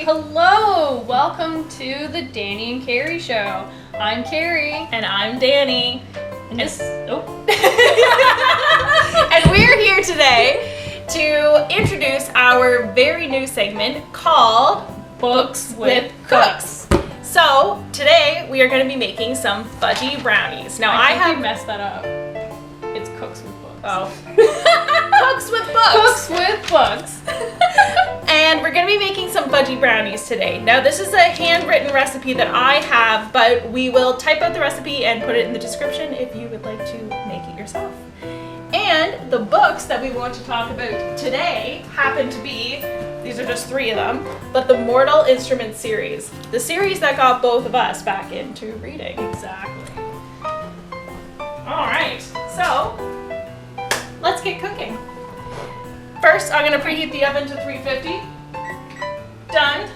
Hello! Welcome to the Danny and Carrie Show. I'm Carrie. And I'm Danny. And and we're here today to introduce our very new segment called Books with Cooks. So today we are going to be making some Fudgy Brownies. Now I have messed that up. It's Cooks with Books. Oh. Cooks with Books. Cooks with Books. And we're going to be making some Fudgy Brownies today. Now this is a handwritten recipe that I have, but we will type out the recipe and put it in the description if you would like to make it yourself. And the books that we want to talk about today happen to be, these are just 3 of them, but the Mortal Instruments series. The series that got both of us back into reading. Exactly. Alright, so let's get cooking. First, I'm going to preheat the oven to 350. Done.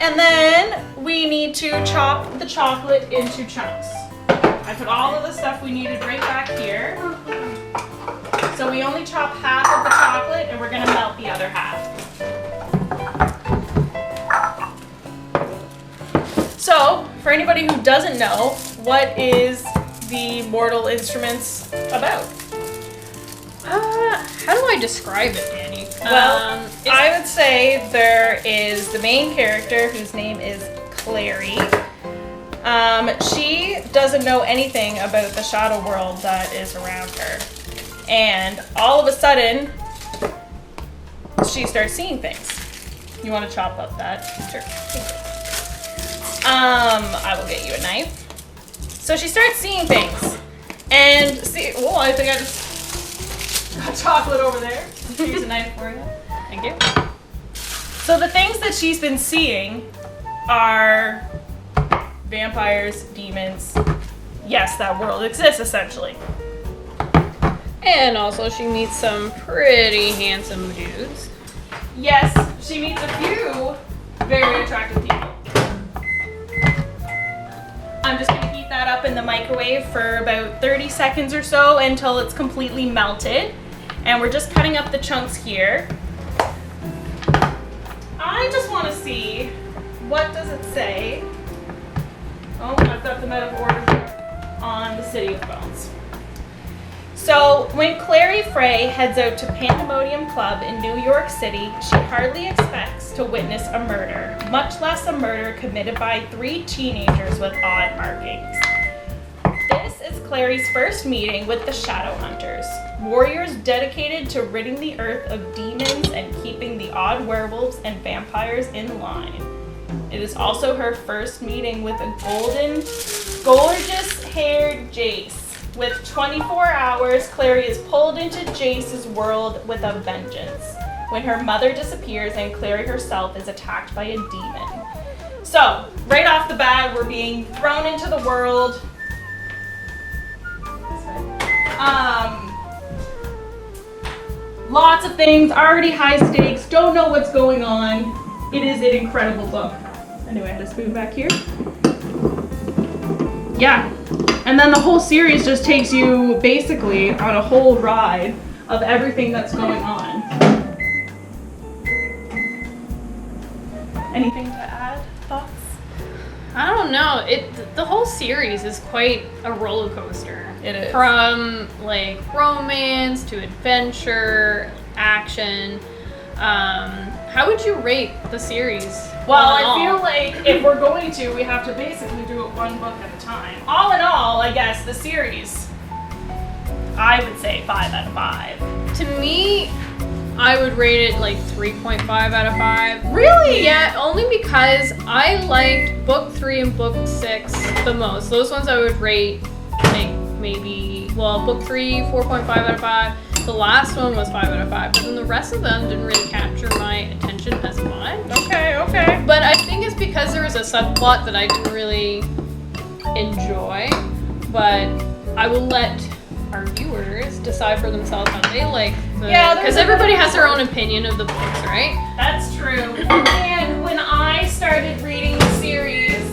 And then we need to chop the chocolate into chunks. I put all of the stuff we needed right back here. So we only chop half of the chocolate and we're going to melt the other half. So, for anybody who doesn't know, what is the Mortal Instruments about? How do I describe it, Danny? Well, I would say there is the main character whose name is Clary. She doesn't know anything about the shadow world that is around her. And all of a sudden, she starts seeing things. You want to chop up that? Sure. I will get you a knife. So she starts seeing things. And see, oh, I think I just got chocolate over there. Here's a knife for you. Thank you. So the things that she's been seeing are vampires, demons. Yes, that world exists essentially. And also she meets some pretty handsome dudes. Yes, she meets a few very attractive people. I'm just going to heat that up in the microwave for about 30 seconds or so until it's completely melted. And we're just cutting up the chunks here. I just want to see, what does it say? Oh, I've got them out of order here on the City of Bones. So, when Clary Frey heads out to Pandemonium Club in New York City, she hardly expects to witness a murder, much less a murder committed by 3 teenagers with odd markings. This is Clary's first meeting with the Shadow Hunters, warriors dedicated to ridding the earth of demons and keeping the odd werewolves and vampires in line. It is also her first meeting with a gorgeous-haired Jace. With 24 hours, Clary is pulled into Jace's world with a vengeance, when her mother disappears and Clary herself is attacked by a demon. So, right off the bat, we're being thrown into the world. Lots of things, already high stakes, don't know what's going on. It is an incredible book. Anyway, I had to spoon back here. Yeah. And then the whole series just takes you basically on a whole ride of everything that's going on. Anything to add? Thoughts? I don't know. The whole series is quite a roller coaster. It is. From like romance to adventure, action. How would you rate the series? Well, I feel like if we're going to, we have to basically do it one book at a time. All in all, I guess the series, I would say 5 out of 5. To me, I would rate it like 3.5 out of 5. Really? Yeah, only because I liked book 3 and book 6 the most. Those ones I would rate like maybe, well, book 3, 4.5 out of 5. The last one was 5 out of 5, but then the rest of them didn't really capture my attention as much. Okay. But I think it's because there was a subplot that I didn't really enjoy. But I will let our viewers decide for themselves how they like the... Yeah, because everybody has their own opinion of the books, right? That's true. And when I started reading the series,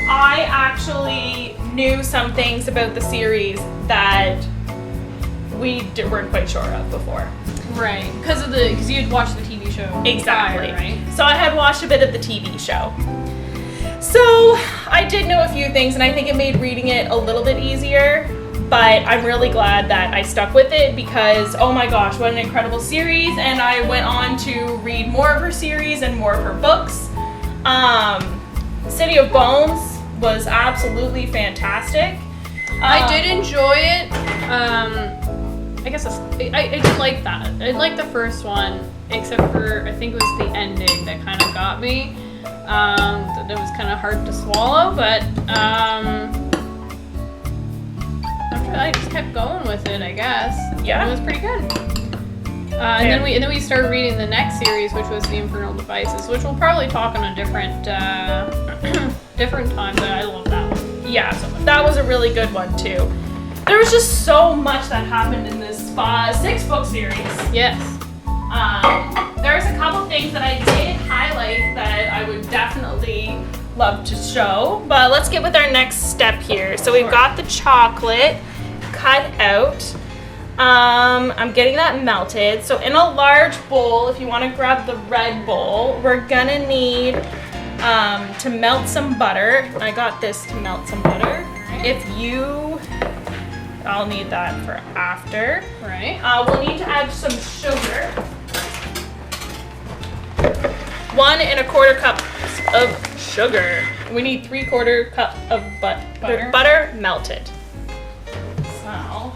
I actually knew some things about the series that we weren't quite sure of before. Right, because you had watched the TV show show. Exactly. prior, right? So I had watched a bit of the TV show. So I did know a few things, and I think it made reading it a little bit easier. But I'm really glad that I stuck with it because, oh my gosh, what an incredible series. And I went on to read more of her series and more of her books. City of Bones was absolutely fantastic. I did enjoy it. I guess I did like that. I liked the first one, except for I think it was the ending that kind of got me. That it was kind of hard to swallow, but after that I just kept going with it. I guess. Yeah. It was pretty good. And then we started reading the next series, which was the Infernal Devices, which we'll probably talk on a different different time. But I love that one. Yeah, so that was a really good one too. There was just so much that happened in this 6-book series. Yes. There's a couple things that I did highlight that I would definitely love to show, but let's get with our next step here. So we've got the chocolate cut out. I'm getting that melted. So in a large bowl, if you want to grab the red bowl, we're gonna need to melt some butter. I got this to melt some butter. I'll need that for after. Right. We'll need to add some sugar. 1 1/4 cups of sugar. We need 3/4 cup of butter melted. So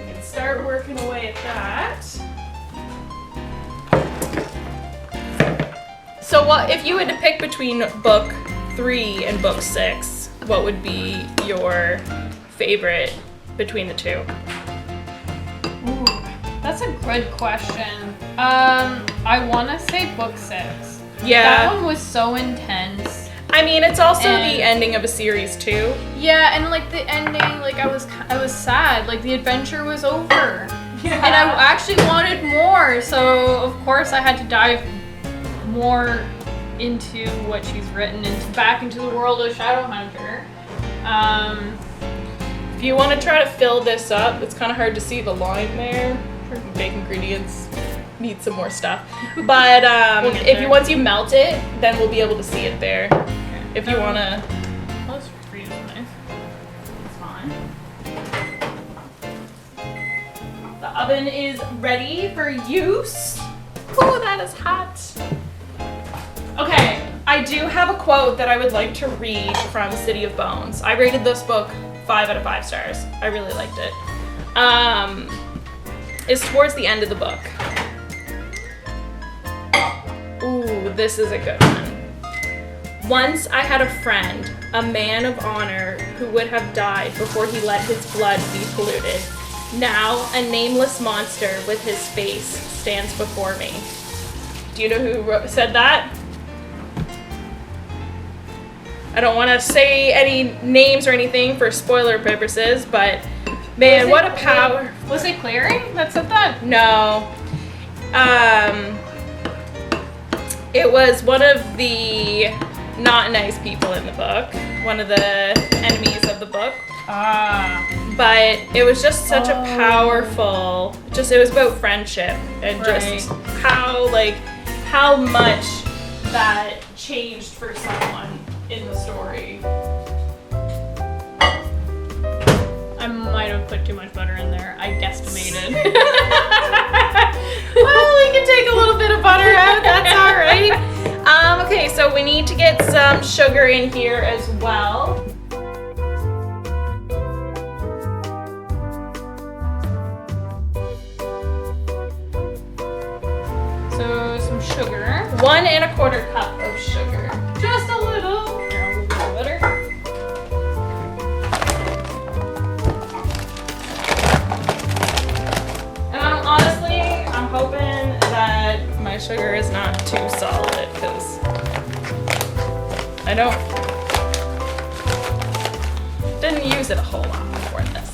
we can start working away at that. So what if you had to pick between book 3 and book 6? What would be your favorite between the two? Ooh, that's a good question. I want to say book 6. Yeah. That one was so intense. I mean, it's also the ending of a series too. Yeah, and like the ending, like I was sad. Like the adventure was over. Yeah. And I actually wanted more, so of course I had to dive more into what she's written back into the world of Shadowhunter. If you want to try to fill this up, it's kind of hard to see the line there. Big ingredients need some more stuff. But once you melt it, then we'll be able to see it there. Okay. If you want to. Let's freeze the knife. It's fine. The oven is ready for use. Oh, that is hot. Okay, I do have a quote that I would like to read from City of Bones. I rated this book 5 out of 5 stars. I really liked it. It's towards the end of the book. Ooh, this is a good one. Once I had a friend, a man of honor, who would have died before he let his blood be polluted. Now, a nameless monster with his face stands before me. Do you know who said that? I don't want to say any names or anything for spoiler purposes, but man, what a power. Was it Clary that said that? No. It was one of the not nice people in the book. One of the enemies of the book. But it was just such a powerful, it was about friendship and just how much that changed for someone in the story. I might have put too much butter in there. I guesstimated. Well, we can take a little bit of butter out. That's all right. Okay, so we need to get some sugar in here as well. So some sugar. 1 1/4 cup of sugar. Just a little. Here, I'll move the butter. And I'm hoping that my sugar is not too solid because I didn't use it a whole lot before this.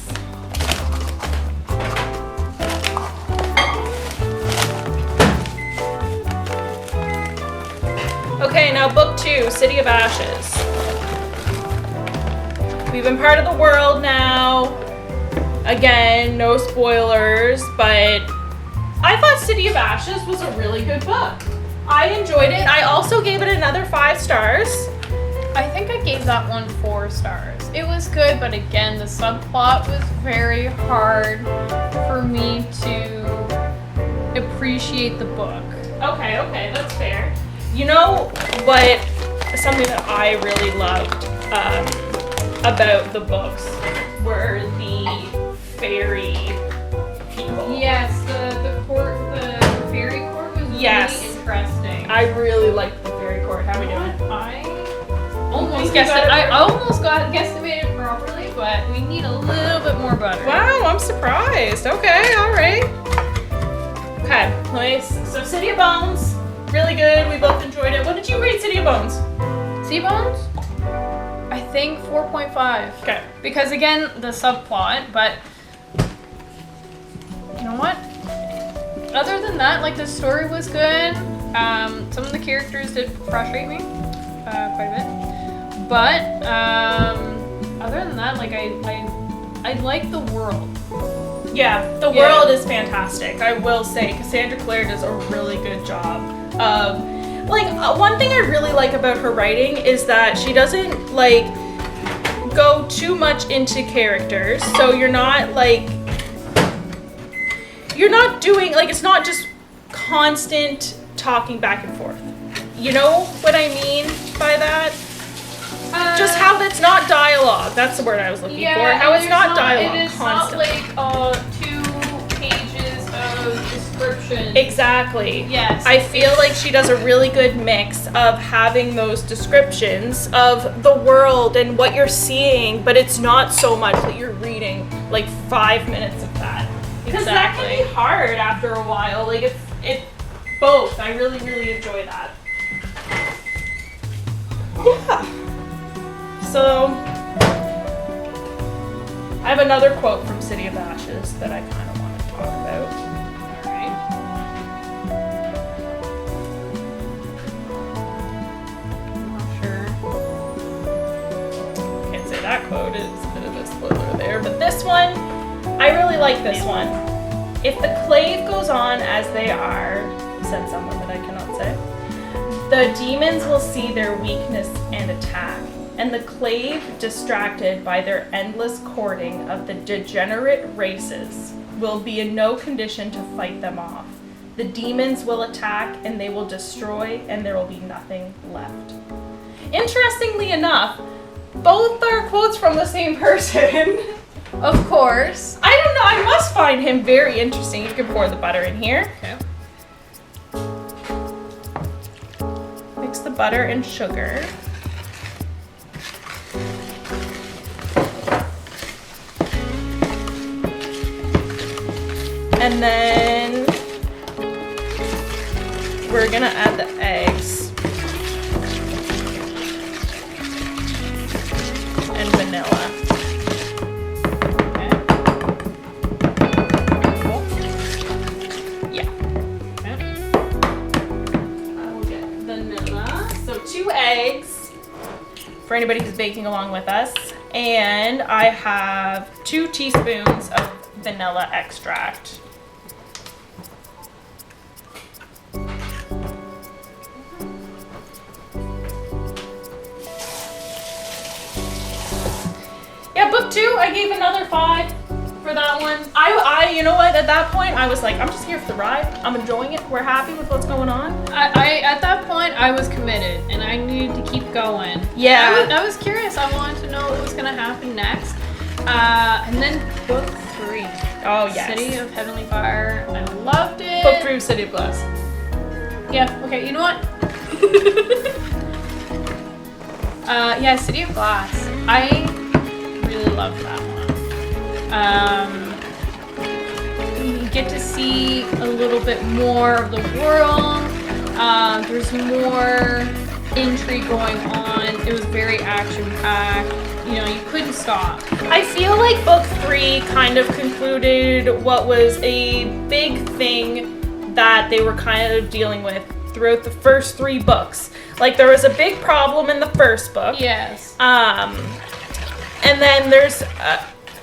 Okay, now book 2, City of Ashes. We've been part of the world now. Again, no spoilers, but I thought City of Ashes was a really good book. I enjoyed it. I also gave it another 5 stars. I think I gave that one 4 stars. It was good, but again, the subplot was very hard for me to appreciate the book. Okay, that's fair. You know what? Something that I really loved about the books were the fairy people. Yes, the fairy court was Yes. really interesting. I really liked the fairy court. How are we doing? I almost guessed it. I almost guesstimated properly, but we need a little bit more butter. Wow, I'm surprised. Okay, all right. Okay, nice. So City of Bones, really good. We both enjoyed it. What did you rate City of Bones? Sea Bones? I think 4.5. Okay. Because again, the subplot, but you know what? Other than that, like the story was good. Some of the characters did frustrate me quite a bit. But other than that, like I like the world. Yeah, the world is fantastic. I will say Cassandra Clare does a really good job of, like, one thing I really like about her writing is that she doesn't, like, go too much into characters. So you're not doing, like, it's not just constant talking back and forth. You know what I mean by that? Just how it's not dialogue. That's the word I was looking for. How it's not dialogue it is constantly. not like 2 pages of description. Exactly. Yes. I feel like she does a really good mix of having those descriptions of the world and what you're seeing, but it's not so much that you're reading like 5 minutes of that. Because that can be hard after a while. Like it's both. I really, really enjoy that. Yeah. So, I have another quote from City of Ashes that I kind of want to talk about. Alright. I'm not sure. Can't say that quote, it's a bit of a spoiler there, but this one, I really like this one. If the clave goes on as they are, said someone that I cannot say, the demons will see their weakness and attack. And the clave, distracted by their endless courting of the degenerate races, will be in no condition to fight them off. The demons will attack and they will destroy and there will be nothing left. Interestingly enough, both are quotes from the same person. Of course. I don't know, I must find him very interesting. You can pour the butter in here. Okay. Mix the butter and sugar. And then we're gonna add the eggs and vanilla. Okay. Yeah. Okay. I will get vanilla. So 2 eggs for anybody who's baking along with us. And I have 2 teaspoons of vanilla extract. Yeah, book 2, I gave another 5 for that one. I you know what, at that point, I was like, I'm just here for the ride. I'm enjoying it. We're happy with what's going on. I at that point I was committed and I needed to keep going. Yeah. I was curious. I wanted to know what was gonna happen next. And then book 3. Oh, yes. City of Heavenly Fire. I loved it. Book 3 of City of Glass. Yeah, okay, you know what? Yeah, City of Glass. I really loved that one. You get to see a little bit more of the world. There's more intrigue going on. It was very action-packed. You know, you couldn't stop. I feel like book 3 kind of concluded what was a big thing that they were kind of dealing with throughout the first 3 books. Like, there was a big problem in the first book. Yes. And then there's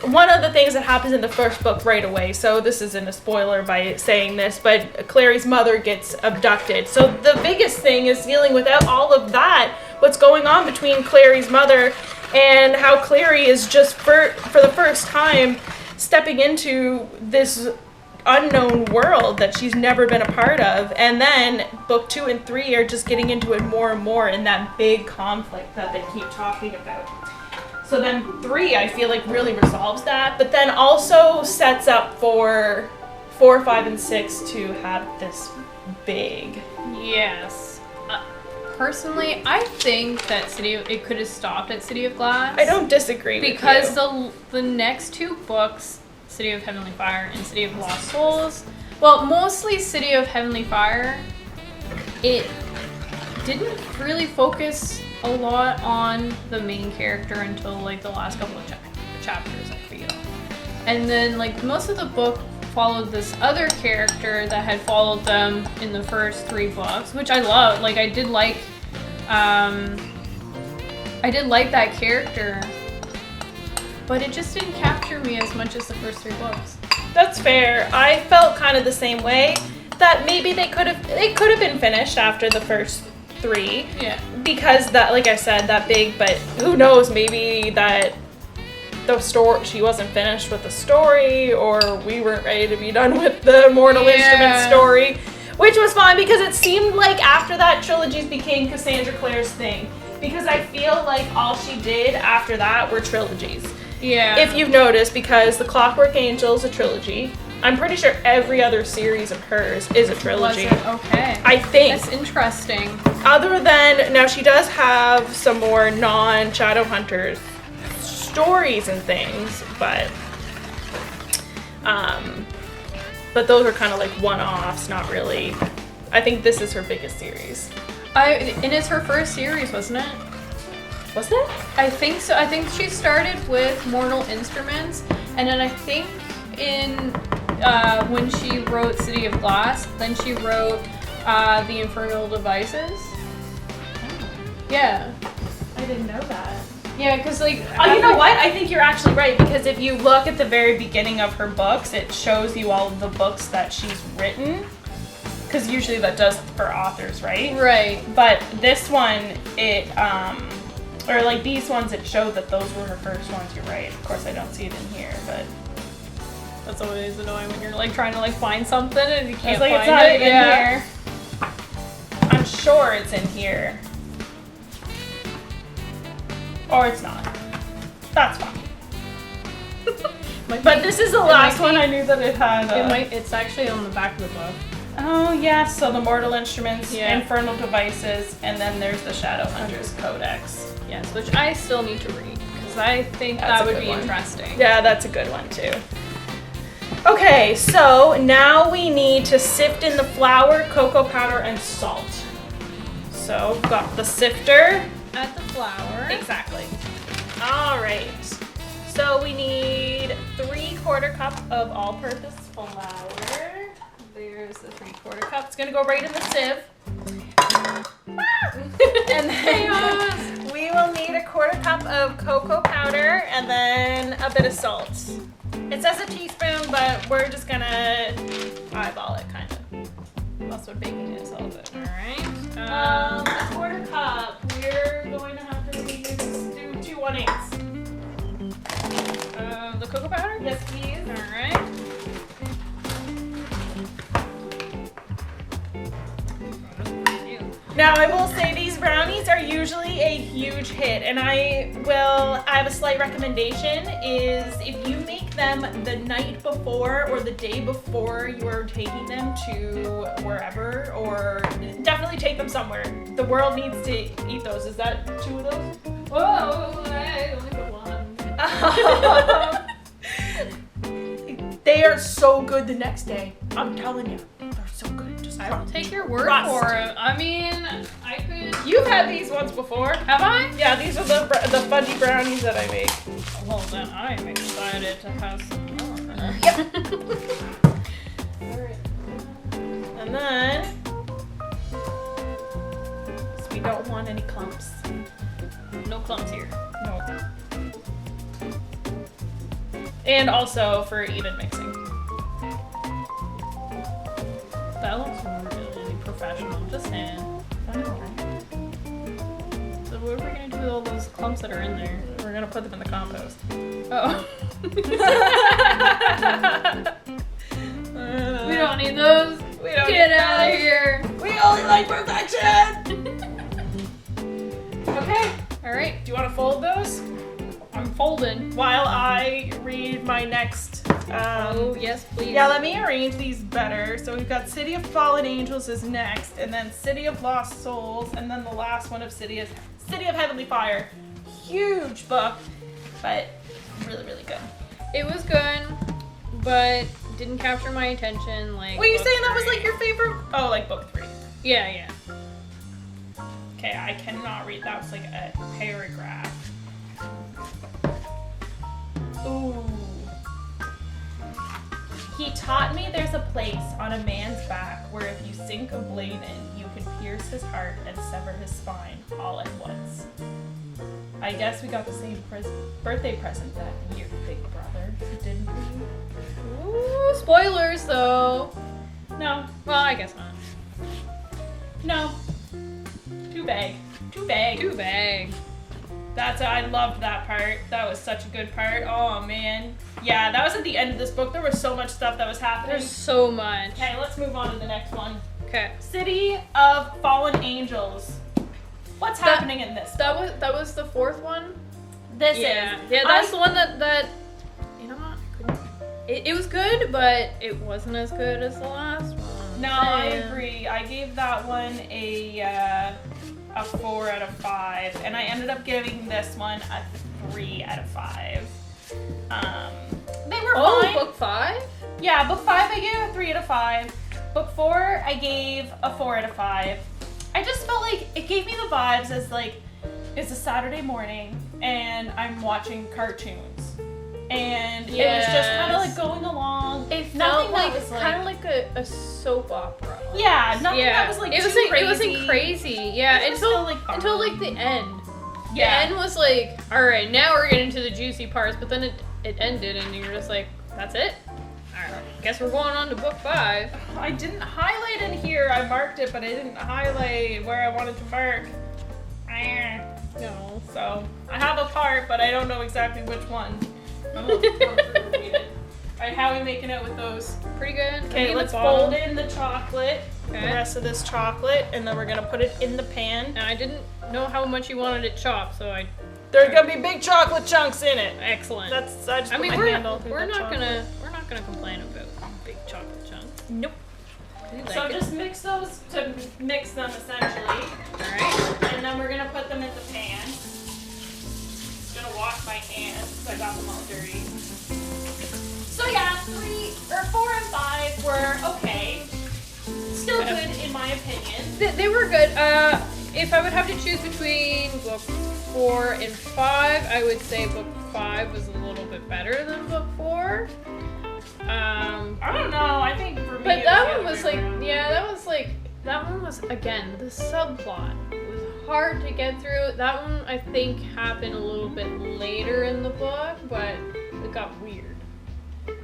one of the things that happens in the first book right away, so this isn't a spoiler by saying this, but Clary's mother gets abducted. So the biggest thing is dealing with all of that, what's going on between Clary's mother and how Clary is just for the first time stepping into this unknown world that she's never been a part of. And then book 2 and 3 are just getting into it more and more in that big conflict that they keep talking about. So then 3, I feel like, really resolves that, but then also sets up for 4, 5, and 6 to have this big. Yes. Personally, I think that it could have stopped at City of Glass. I don't disagree because with you. the next 2 books, City of Heavenly Fire and City of Lost Souls, well, mostly City of Heavenly Fire, it didn't really focus a lot on the main character until like the last couple of chapters, I feel. And then like most of the book followed this other character that had followed them in the first 3 books, which I love. Like I did like that character, but it just didn't capture me as much as the first 3 books. That's fair. I felt kind of the same way, that maybe they could have been finished after the first 3. Yeah. Because that, like I said, that big, but who knows, maybe that the story, she wasn't finished with the story, or we weren't ready to be done with the Mortal Instruments story, which was fine because it seemed like after that trilogies became Cassandra Clare's thing. Because I feel like all she did after that were trilogies. Yeah. If you've noticed, because The Clockwork Angel is a trilogy. I'm pretty sure every other series of hers is a trilogy. Was it? Okay. I think. That's interesting. Other than, now she does have some more non-Shadowhunters stories and things, but those are kind of like one-offs, not really. I think this is her biggest series. And it's her first series, wasn't it? Was it? I think so. I think she started with Mortal Instruments, and then I think when she wrote City of Glass, then she wrote The Infernal Devices. Oh. Yeah. I didn't know that. Yeah, because like... you know what? I think you're actually right, because if you look at the very beginning of her books, it shows you all of the books that she's written. Because usually that does for authors, right? Right. But this one, or like these ones, it showed that those were her first ones. You're right. Of course, I don't see it in here, but that's always annoying when you're like trying to like find something and you can't like, find it's not it. even here. I'm sure it's in here, or it's not. That's fine. But this is the last one I knew that it had. It's actually on the back of the book. Oh yeah, so the Mortal Instruments, Infernal Devices, and then there's the Shadowhunters Codex. Yes, which I still need to read, because I think that would be interesting. Yeah, that's a good one too. Okay, so now we need to sift in the flour, cocoa powder, and salt. So we've got the sifter. Add the flour. Exactly. All right. So we need 3/4 cup of all-purpose flour. There's the 3/4 cup. It's gonna go right in the sieve. And then we will need 1/4 cup of cocoa powder and then a bit of salt. It says a teaspoon, but we're just gonna eyeball it, kind of. That's what baking is all about. All right. 1/4 cup. We're going to have to do 2 1/8. The cocoa powder? Yes, please. All right. Now, I will say these brownies are usually a huge hit, and I have a slight recommendation, is if you make them the night before or the day before you are taking them to wherever, or definitely take them somewhere. The world needs to eat those. Is that 2 of those? Whoa, I only put 1. They are so good the next day. I'm telling you, they're so good. Just I will take your word trust. for it. I mean, I could. You've had these ones before. Have I? Yeah, these are the fudgy brownies that I make. Well, then I am excited to have some more. Yep. Alright. And then, so we don't want any clumps. No clumps here. No. And also for even mixing. That looks really professional. Just saying. I know, right? So what are we gonna do with all those clumps that are in there? We're gonna put them in the compost. Oh. We don't need those. We don't Get need out of those. here. We only like perfection! Okay. All right. Do you want to fold those? I'm folding. While I read my next. Oh yes, please. Yeah, let me arrange these better. So we've got City of Fallen Angels is next, and then City of Lost Souls, and then the last one of City of Heavenly Fire. Huge book, but really, really good. It was good, but didn't capture my attention. Like. Were you book saying that was 3. like your favorite? Oh, like book 3. Yeah. Okay, I cannot read. That was like a paragraph. Ooh. He taught me there's a place on a man's back where if you sink a blade in, you can pierce his heart and sever his spine all at once. I guess we got the same birthday present that year, big brother, didn't we? Ooh, spoilers though. No, Well, I guess not. no. Too vague. Too vague. Too vague. I loved that part. That was such a good part. Oh man. Yeah, that was at the end of this book. There was so much stuff that was happening. There's so much. Okay, let's move on to the next one. Okay. City of Fallen Angels. What's happening in this? That was the 4th one. This Yeah, is. that's the one that you know what? It was good, but it wasn't as good as the last one. No, I agree. I gave that one a 4 out of 5, and I ended up giving this one a 3 out of 5. They were fine. book 5? Yeah, book 5 I gave a 3 out of 5. Book 4 I gave a 4 out of 5. I just felt like it gave me the vibes as like it's a Saturday morning and I'm watching cartoons. And it was just kind of like going along. It Nothing felt like that was kind of like a soap opera. Yeah, nothing that was like it too wasn't, crazy. It wasn't crazy. Yeah, It was until still, like, until fun. like the end. Yeah. The end was like, all right, now we're getting to the juicy parts. But then it ended, and you're just like, that's it. All right, guess we're going on to book 5. I didn't highlight in here. I marked it, but I didn't highlight where I wanted to mark. No. So I have a part, but I don't know exactly which one. I'm gonna go through and read it. Alright, how are we making it with those? Pretty good. Okay, let's fold in the chocolate, the rest of this chocolate, and then we're gonna put it in the pan. And I didn't know how much you wanted it chopped, so I. There's gonna be big chocolate chunks in it. Excellent. I just put my hand all through we're that not chocolate. gonna complain about big chocolate chunks. Nope. We like So it. just mix those to mix them essentially. Alright. And then we're gonna put them in the pan. Just gonna wash my hands because I got them all dirty. So yeah, 4 and 5 were okay. Still good in my opinion. They were good. If I would have to choose between book 4 and 5, I would say book 5 was a little bit better than book 4. I don't know. I think for me, But it that the one other was way like, around. that one was, again, the subplot was hard to get through. That one, I think, happened a little bit later in the book, but it got weird.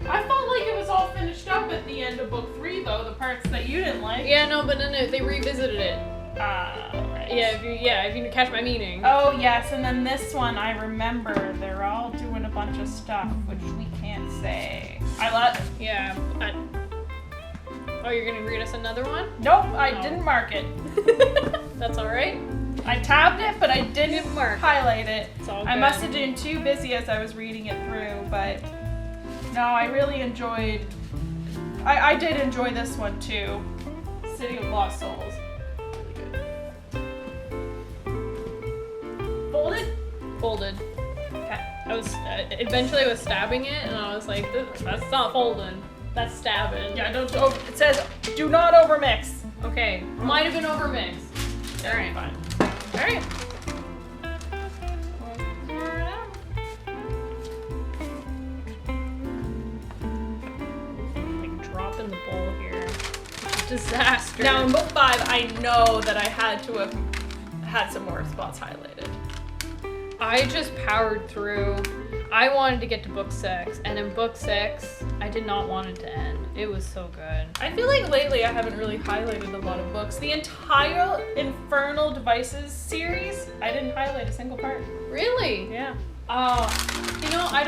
I felt like it was all finished up at the end of book 3, though. The parts that you didn't like. Yeah, no, but then they revisited it. Right. Yeah, if you catch my meaning. Oh yes, and then this one I remember they're all doing a bunch of stuff which we can't say. I love. Yeah. Oh, you're gonna read us another one? Nope, I Oh. didn't mark it. That's all right. I tabbed it, but I didn't mark it. highlight it. It's all I good. must have been too busy as I was reading it through, but no, I really enjoyed. I did enjoy this one too. City of Lost Souls. Really good. Folded. Folded. Okay. I was eventually I was stabbing it, and I was like, "That's not folding. That's stabbing." Yeah, don't. It says do not overmix. Okay. Might have been overmixed. All right. Fine. All right. Like drop in the bowl here. Disaster. Now in book 5, I know that I had to have had some more spots highlighted. I just powered through. I wanted to get to book 6, and in book 6, I did not want it to end. It was so good. I feel like lately I haven't really highlighted a lot of books. The entire Infernal Devices series, I didn't highlight a single part. Really? Yeah. You know, I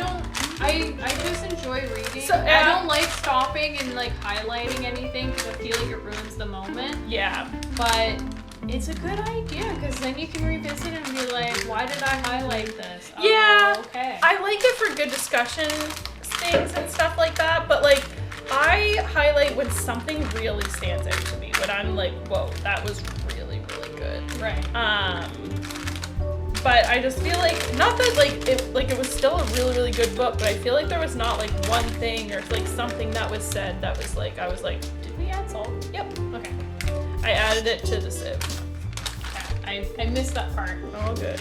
just enjoy reading. So, I don't like stopping and like highlighting anything because I feel like it ruins the moment. Yeah. But it's a good idea because then you can revisit and be like, why did I highlight this? Yeah. Oh, okay. I like it for good discussion things and stuff like that, but like I highlight when something really stands out to me, when I'm like, whoa, that was really, really good. Right. But I just feel like, not that it was still a really, really good book, but I feel like there was not like one thing or like something that was said that was like, I was like, did we add salt? Yep. Okay. I added it to the sieve. I missed that part. Oh, good.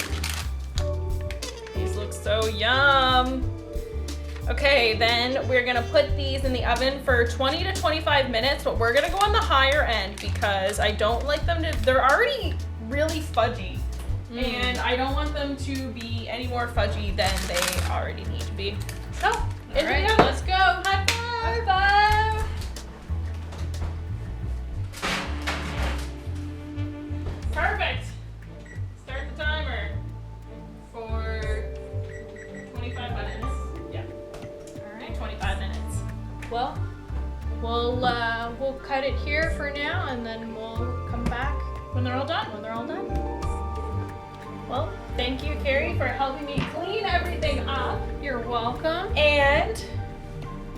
These look so yum. Okay, then we're gonna put these in the oven for 20 to 25 minutes, but we're gonna go on the higher end because I don't like them to, they're already really fudgy. And I don't want them to be any more fudgy than they already need to be. So, Alright, let's go. High five! High five! Perfect. Start the timer for 25 minutes. Yeah. All right, 25 minutes. Well, we'll cut it here for now, and then we'll come back When they're all done. when they're all done. Well, thank you, Carrie, for helping me clean everything up. You're welcome. And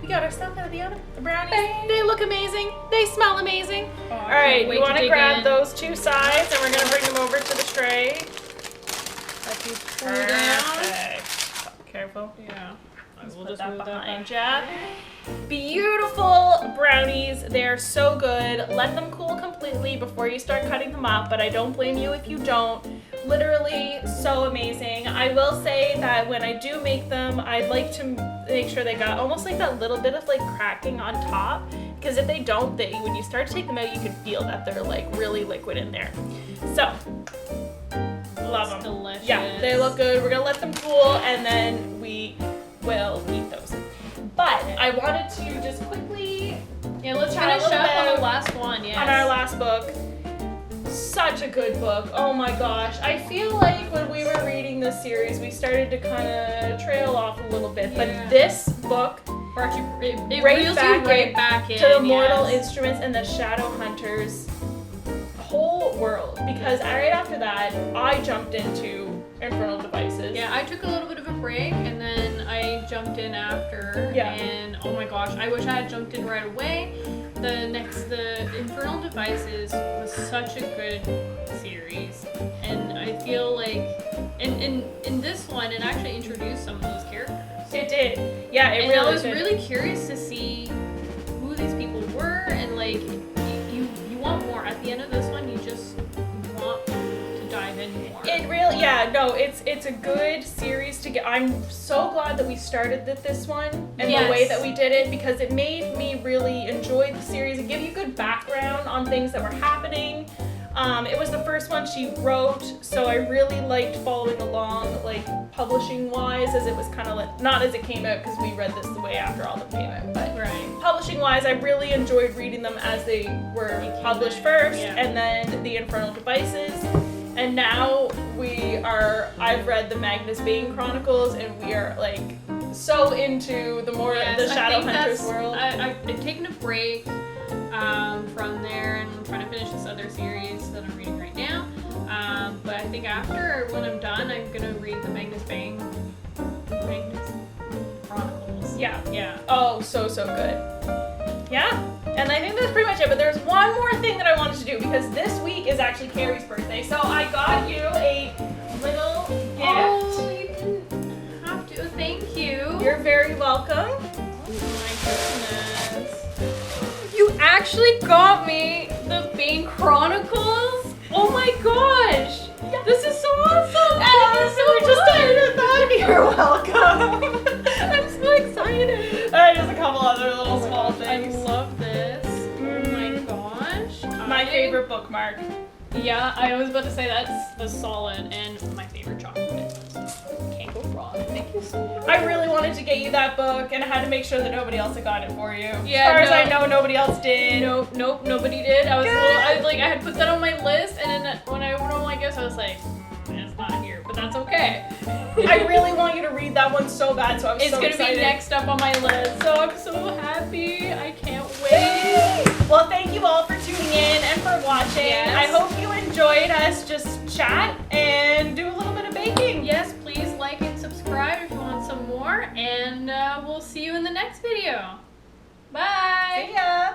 we got our stuff out of the oven. The brownies. They look amazing. They smell amazing. Oh, All right, wait you to want to dig grab in. those two sides, and we're gonna bring them over to the tray. Let these cool down. Perfect. Careful. Yeah. Let's We'll put just that move that behind back. ya. Beautiful brownies. They're so good. Let them cool completely before you start cutting them up, but I don't blame you if you don't. Literally so amazing. I will say that when I do make them, I'd like to make sure they got almost like that little bit of like cracking on top, because if they don't, when you start to take them out, you can feel that they're like really liquid in there. So, love them. Delicious. Yeah, they look good. We're gonna let them cool, and then we will eat those. But I wanted to just quickly Let's chat a finish little up on bit the last one. Yes. on our last book. Such a good book. Oh my gosh. I feel like when we were reading this series, we started to kind of trail off a little bit. But Yeah. this book It right reels back you right in back in to the Mortal yes. Instruments and the Shadow Hunters whole world. Because right after that, I jumped into Infernal Devices. Yeah, I took a little bit of a break and then I jumped in after. Yeah. And oh my gosh, I wish I had jumped in right away. The Infernal Devices was such a good series, and I feel like in this one it actually introduced some of those characters. It did. Yeah, it And really I was did. really curious to see who these people were, and like you want more. At the end of this one, you just want to dive in more. It really, it's a good series to get. I'm so glad that we started this one and Yes. the way that we did it, because it made me really enjoy the series and give you good background on things that were happening. It was the first one she wrote, so I really liked following along, like publishing wise, as it was kind of like, not as it came out, because we read this the way after all of them came out, but right. publishing wise, I really enjoyed reading them as they were published first, Yeah. and then the Infernal Devices. And now I've read the Magnus Bane Chronicles, and we are like so into the Yes, I think Shadowhunters that's- world. I've taken a break from there, and I'm trying to finish this other series that I'm reading right now. But I think when I'm done, I'm gonna read the Magnus Bane Chronicles. Yeah. Oh, so good. Yeah. And I think that's pretty much it. But there's one more thing that I wanted to do, because this week is actually Carrie's birthday. So I got you a little gift. Oh, you didn't have to. Thank you. You're very welcome. Oh my goodness. You actually got me the Bane Chronicles? Oh my gosh! Yeah. This is so awesome! You're welcome. I'm so excited! Just a couple other little small things. I love this. Oh my gosh. My favorite bookmark. Yeah, I was about to say that's solid and my favorite chocolate. Can't go wrong. Thank you so much. I really wanted to get you that book, and I had to make sure that nobody else had got it for you. Yeah, as far as no. I know, nobody else did. Nope, nobody did. I was a Good. little, I had put that on my list, and then when I opened all my gifts, I was like, it's not here, but that's okay. I really want you to read that one so bad, so I'm It's so gonna excited. be next up on my list, so I'm so happy. I can't wait. Well, thank you all for tuning in and for watching. Yes. I hope you enjoyed us just chat and do a little bit of baking. Yes, please like and subscribe if you want some more, and we'll see you in the next video. Bye. See ya.